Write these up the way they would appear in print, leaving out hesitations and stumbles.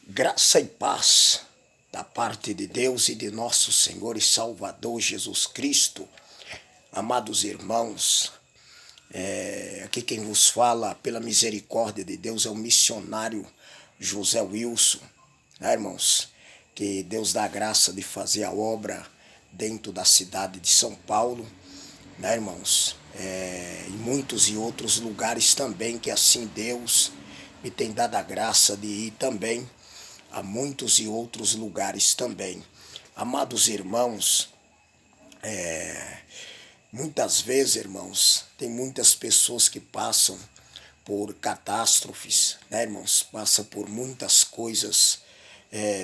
Graça e paz da parte de Deus e de nosso Senhor e Salvador Jesus Cristo. Amados irmãos, aqui quem vos fala pela misericórdia de Deus é o missionário José Wilson, né, irmãos? Que Deus dá a graça de fazer a obra dentro da cidade de São Paulo, né, irmãos? E muitos e outros lugares também que assim Deus me tem dado a graça de ir também a muitos e outros lugares também. Amados irmãos, muitas vezes, irmãos, tem muitas pessoas que passam por catástrofes, né, irmãos? Passa por muitas coisas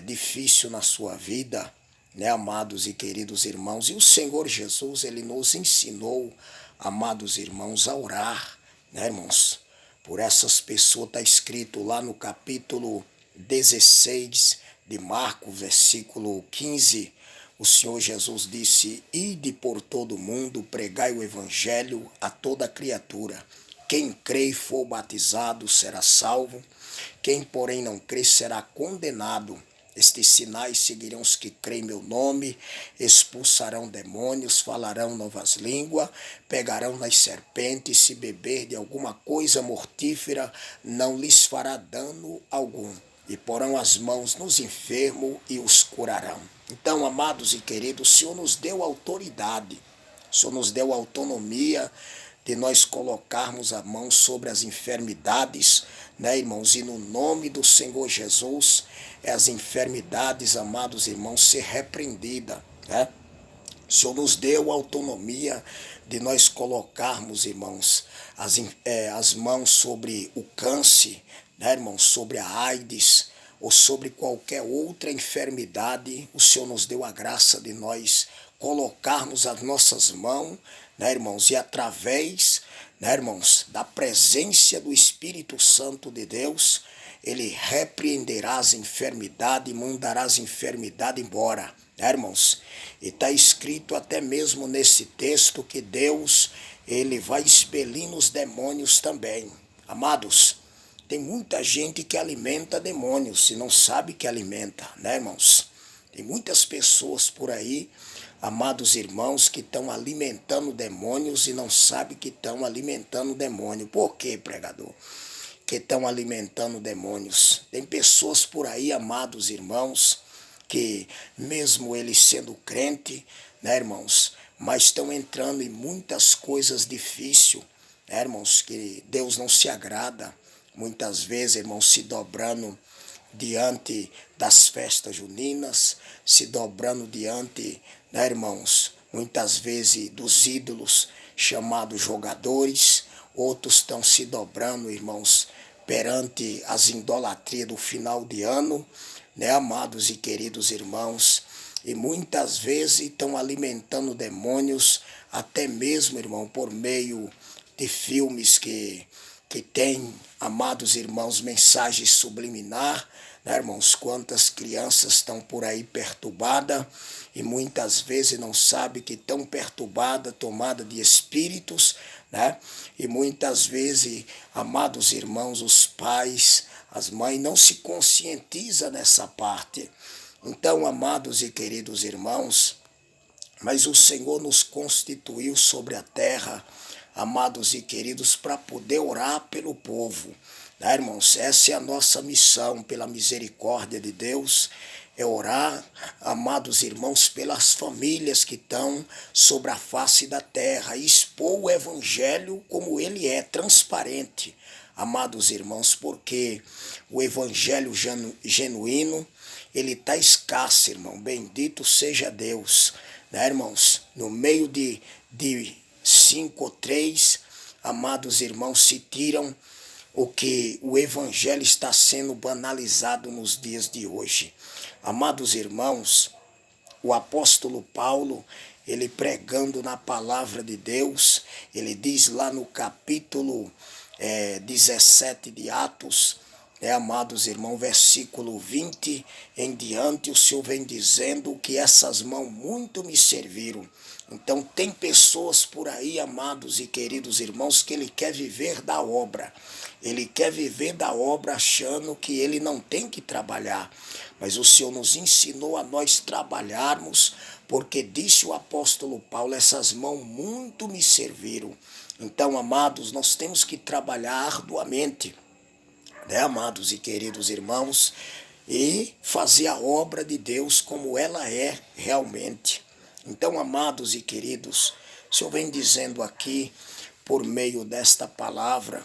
difíceis na sua vida, né, amados e queridos irmãos? E o Senhor Jesus, ele nos ensinou, amados irmãos, a orar, né, irmãos? Por essas pessoas, está escrito lá no capítulo 16 de Marcos, versículo 15, o Senhor Jesus disse: ide por todo o mundo, pregai o evangelho a toda criatura. Quem crê e for batizado será salvo, quem porém não crê será condenado. Estes sinais seguirão os que creem em meu nome, expulsarão demônios, falarão novas línguas, pegarão nas serpentes, se beber de alguma coisa mortífera, não lhes fará dano algum. E porão as mãos nos enfermos e os curarão. Então, amados e queridos, o Senhor nos deu autoridade, o Senhor nos deu autonomia de nós colocarmos a mão sobre as enfermidades, né, irmãos? E no nome do Senhor Jesus, as enfermidades, amados irmãos, ser repreendida, né? O Senhor nos deu autonomia de nós colocarmos, irmãos, as mãos sobre o câncer, né, irmãos, sobre a AIDS ou sobre qualquer outra enfermidade. O Senhor nos deu a graça de nós colocarmos as nossas mãos, né, irmãos, e através, né, irmãos, da presença do Espírito Santo de Deus, ele repreenderá as enfermidades e mandará as enfermidades embora, né, irmãos? E está escrito até mesmo nesse texto que Deus, ele vai expelindo os demônios também. Amados, tem muita gente que alimenta demônios e não sabe que alimenta, né, irmãos? Tem muitas pessoas por aí, amados irmãos, que estão alimentando demônios e não sabem que estão alimentando demônio. Por quê, pregador? Que estão alimentando demônios. Tem pessoas por aí, amados irmãos, que mesmo eles sendo crente, né, irmãos, mas estão entrando em muitas coisas difíceis, né, irmãos, que Deus não se agrada. Muitas vezes, irmãos, se dobrando diante das festas juninas, se dobrando diante, né, irmãos, muitas vezes dos ídolos chamados jogadores. Outros estão se dobrando, irmãos, perante as idolatrias do final de ano, né, amados e queridos irmãos, e muitas vezes estão alimentando demônios, até mesmo, irmão, por meio de filmes que tem, amados irmãos, mensagens subliminar, né, irmãos? Quantas crianças estão por aí perturbadas e muitas vezes não sabem que estão perturbadas, tomadas de espíritos, né? E muitas vezes, amados irmãos, os pais, as mães não se conscientizam nessa parte. Então, amados e queridos irmãos, mas o Senhor nos constituiu sobre a terra, amados e queridos, para poder orar pelo povo, né, irmãos? Essa é a nossa missão, pela misericórdia de Deus, é orar, amados irmãos, pelas famílias que estão sobre a face da terra, e expor o evangelho como ele é, transparente, amados irmãos, porque o evangelho genuíno, ele está escasso, irmão, bendito seja Deus, né, irmãos? No meio de 5 ou 3, amados irmãos, se tiram o que o evangelho está sendo banalizado nos dias de hoje. Amados irmãos, o apóstolo Paulo, ele pregando na palavra de Deus, ele diz lá no capítulo 17 de Atos, Amados irmãos, versículo 20 em diante, o Senhor vem dizendo que essas mãos muito me serviram. Então tem pessoas por aí, amados e queridos irmãos, que ele quer viver da obra. Ele quer viver da obra achando que ele não tem que trabalhar. Mas o Senhor nos ensinou a nós trabalharmos, porque disse o apóstolo Paulo, essas mãos muito me serviram. Então, amados, nós temos que trabalhar arduamente, amados e queridos irmãos, e fazer a obra de Deus como ela é realmente. Então, amados e queridos, o Senhor vem dizendo aqui, por meio desta palavra,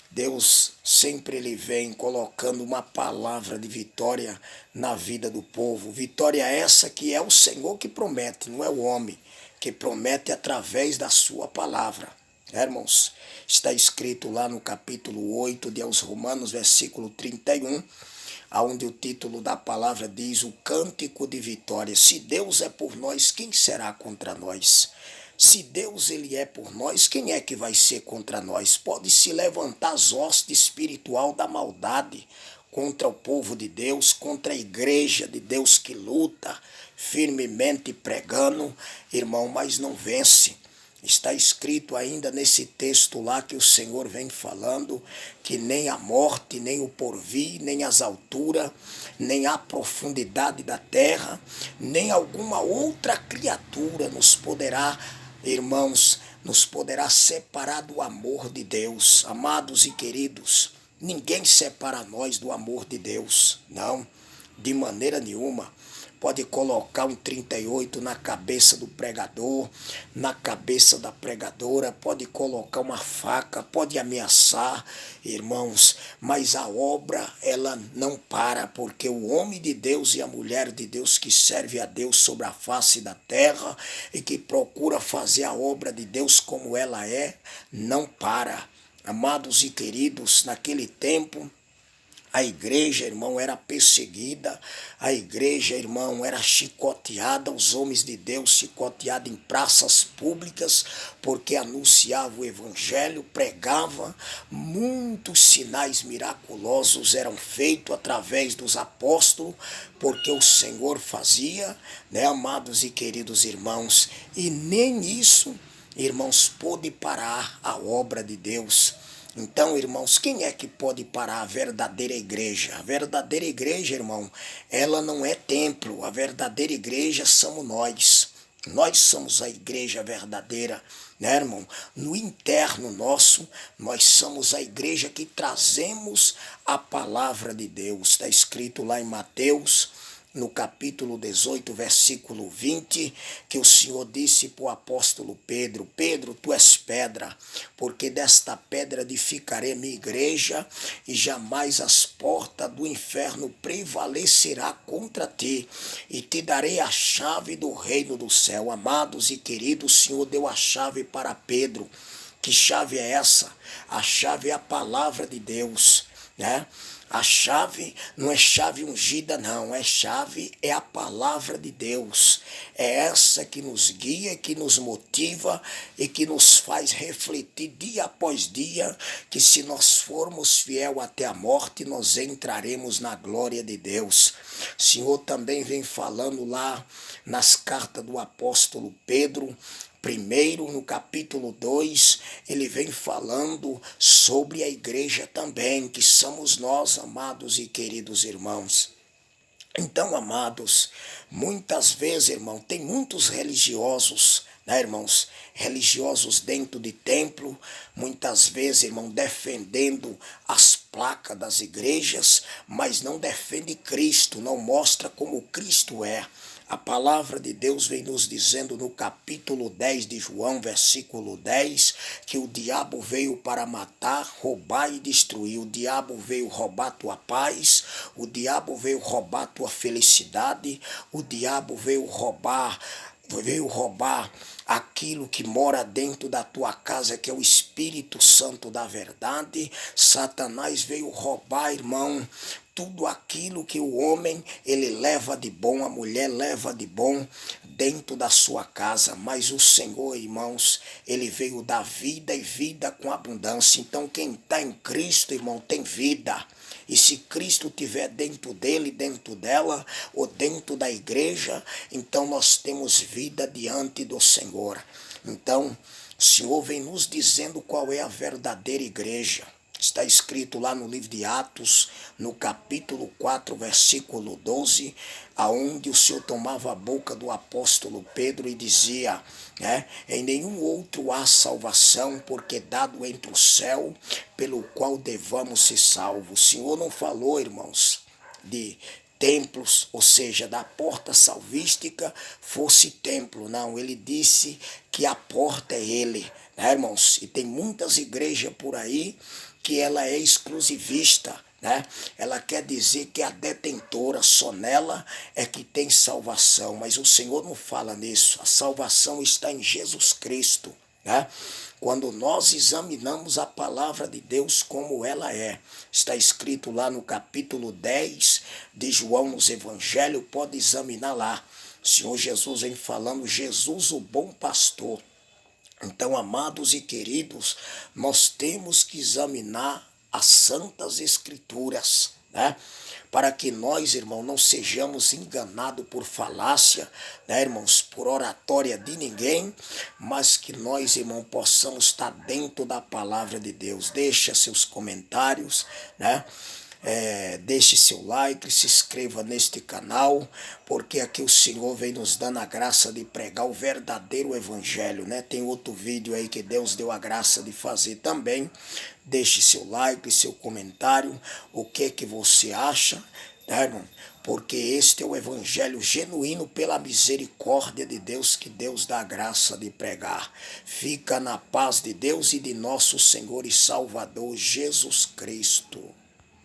Deus sempre ele vem colocando uma palavra de vitória na vida do povo. Vitória essa que é o Senhor que promete, não é o homem, que promete através da sua palavra. Irmãos, está escrito lá no capítulo 8 de aos Romanos, versículo 31, onde o título da palavra diz o cântico de vitória. Se Deus é por nós, quem será contra nós? Se Deus ele é por nós, quem é que vai ser contra nós? Pode se levantar as hostes espiritual da maldade contra o povo de Deus, contra a igreja de Deus que luta firmemente pregando, irmão, mas não vence. Está escrito ainda nesse texto lá que o Senhor vem falando que nem a morte, nem o porvir, nem as alturas, nem a profundidade da terra, nem alguma outra criatura nos poderá, irmãos, nos poderá separar do amor de Deus. Amados e queridos, ninguém separa nós do amor de Deus, não, de maneira nenhuma. Pode colocar um 38 na cabeça do pregador, na cabeça da pregadora, pode colocar uma faca, pode ameaçar, irmãos, mas a obra ela não para, porque o homem de Deus e a mulher de Deus que serve a Deus sobre a face da terra e que procura fazer a obra de Deus como ela é, não para. Amados e queridos, naquele tempo, a igreja, irmão, era perseguida, a igreja, irmão, era chicoteada, os homens de Deus chicoteados em praças públicas, porque anunciava o evangelho, pregava, muitos sinais miraculosos eram feitos através dos apóstolos, porque o Senhor fazia, amados e queridos irmãos, e nem isso, irmãos, pôde parar a obra de Deus. Então, irmãos, quem é que pode parar a verdadeira igreja? A verdadeira igreja, irmão, ela não é templo. A verdadeira igreja somos nós. Nós somos a igreja verdadeira, irmão? No interno nosso, nós somos a igreja que trazemos a palavra de Deus. Está escrito lá em Mateus, no capítulo 18, versículo 20, que o Senhor disse para o apóstolo Pedro, Pedro, tu és pedra, porque desta pedra edificarei minha igreja, e jamais as portas do inferno prevalecerá contra ti, e te darei a chave do reino do céu. Amados e queridos, o Senhor deu a chave para Pedro. Que chave é essa? A chave é a palavra de Deus, A chave não é chave ungida, não. É a palavra de Deus. É essa que nos guia, que nos motiva e que nos faz refletir dia após dia que se nós formos fiel até a morte, nós entraremos na glória de Deus. O Senhor também vem falando lá nas cartas do apóstolo Pedro, primeiro, no capítulo 2, ele vem falando sobre a igreja também, que somos nós, amados e queridos irmãos. Então, amados, muitas vezes, irmão, tem muitos religiosos, irmãos, religiosos dentro de templo, muitas vezes, irmão, defendendo as placas das igrejas, mas não defende Cristo, não mostra como Cristo é. A palavra de Deus vem nos dizendo no capítulo 10 de João, versículo 10, que o diabo veio para matar, roubar e destruir. O diabo veio roubar tua paz, o diabo veio roubar tua felicidade, o diabo veio roubar aquilo que mora dentro da tua casa, que é o Espírito Santo da verdade. Satanás veio roubar, irmão, tudo aquilo que o homem ele leva de bom, a mulher leva de bom dentro da sua casa, mas o Senhor, irmãos, ele veio dar vida e vida com abundância. Então quem está em Cristo, irmão, tem vida. E se Cristo estiver dentro dele, dentro dela, ou dentro da igreja, então nós temos vida diante do Senhor. Então, o Senhor vem nos dizendo qual é a verdadeira igreja. Está escrito lá no livro de Atos, no capítulo 4, versículo 12, aonde o Senhor tomava a boca do apóstolo Pedro e dizia, em nenhum outro há salvação, porque dado entre o céu, pelo qual devamos ser salvos. O Senhor não falou, irmãos, de templos, ou seja, da porta salvística fosse templo. Não, ele disse que a porta é ele, né, irmãos? E tem muitas igrejas por aí que ela é exclusivista, né? Ela quer dizer que a detentora, só nela é que tem salvação, mas o Senhor não fala nisso. A salvação está em Jesus Cristo, né? Quando nós examinamos a palavra de Deus como ela é, está escrito lá no capítulo 10 de João nos Evangelhos, pode examinar lá. O Senhor Jesus vem falando, Jesus o bom pastor. Então, amados e queridos, nós temos que examinar as santas escrituras, né? Para que nós, irmão, não sejamos enganados por falácia, né, irmãos, por oratória de ninguém, mas que nós, irmão, possamos estar dentro da palavra de Deus. Deixa seus comentários, né? Deixe seu like, se inscreva neste canal, porque aqui o Senhor vem nos dando a graça de pregar o verdadeiro evangelho, né? Tem outro vídeo aí que Deus deu a graça de fazer também. Deixe seu like, seu comentário, o que você acha, né, irmão? Porque este é o evangelho genuíno pela misericórdia de Deus, que Deus dá a graça de pregar. Fica na paz de Deus e de nosso Senhor e Salvador Jesus Cristo.